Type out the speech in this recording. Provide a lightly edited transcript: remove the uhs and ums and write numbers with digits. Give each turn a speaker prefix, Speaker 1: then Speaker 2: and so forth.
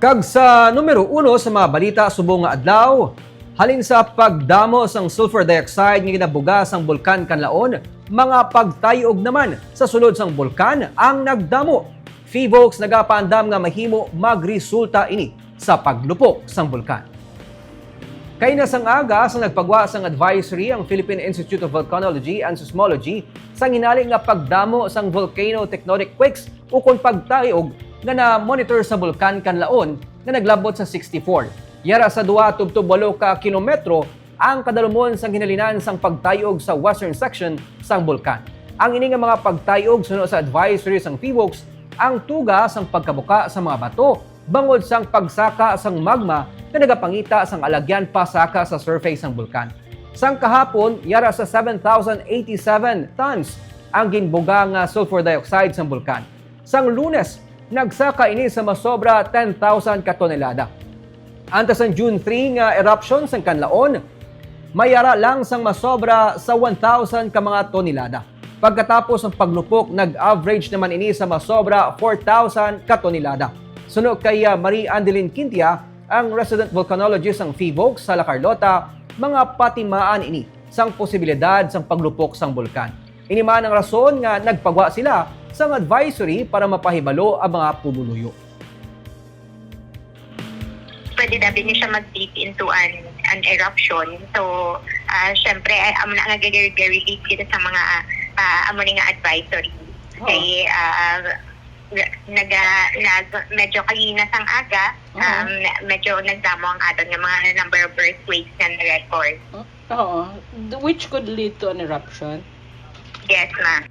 Speaker 1: Kag sa numero 1 sa mga balita subong nga adlaw, halin sa pagdamo sang sulfur dioxide nga ginabuga sang bulkan Kanlaon, mga pagtayog naman sa sulod sang bulkan ang nagdamo. Fivolks nagapandam nga mahimo magresulta ini sa paglupok sang bulkan. Kay nasang aga sa nagpagwa sang advisory ang Philippine Institute of Volcanology and Seismology sa hinali nga pagdamo sang volcano tectonic quakes ukon pagtayog nga na-monitor sa bulkan Kanlaon nga naglabot sa 64. Yara sa 2.8 ka kilometro ang kadalumon sang hinalinan sang pagtayog sa western section sang bulkan. Ang ini nga mga pagtayog suno sa advisory sang Fivolks ang tuga sang pagkabuka sa mga bato bangod sang pagsaka sang magma na nagapangita sang alagyan pasaka sa surface sang bulkan. Sang kahapon, yara sa 7,087 tons ang ginbuga nga sulfur dioxide sang bulkan. Sang Lunes, nagsaka ini sa masobra 10,000 ka tonelada. Antas ang June 3 nga eruption sang Kanlaon, mayara lang sang masobra sa 1,000 ka mga tonelada. Pagkatapos ng paglupok, nag-average naman ini sa masobra 4,000 ka tonelada. Suno kay Marie Andeline Quintia, ang resident volcanologist ng Fivolks sa La Carlota, mga patimaan ini sang posibilidad sang paglupok sang bulkan. Ini man ang rason nga nagpagwa sila sang advisory para mapahibalo ang mga pumuluyo.
Speaker 2: Pwede na din siya mag-deep into an eruption. So, syempre, amo na nga gag-release kita sa mga amo nga advisory. Kay medyo kanina sang aga, medyo nagdamo ang aton nga mga number of earthquakes na record.
Speaker 3: Oo. Which could lead to an eruption?
Speaker 2: Yes, ma'am.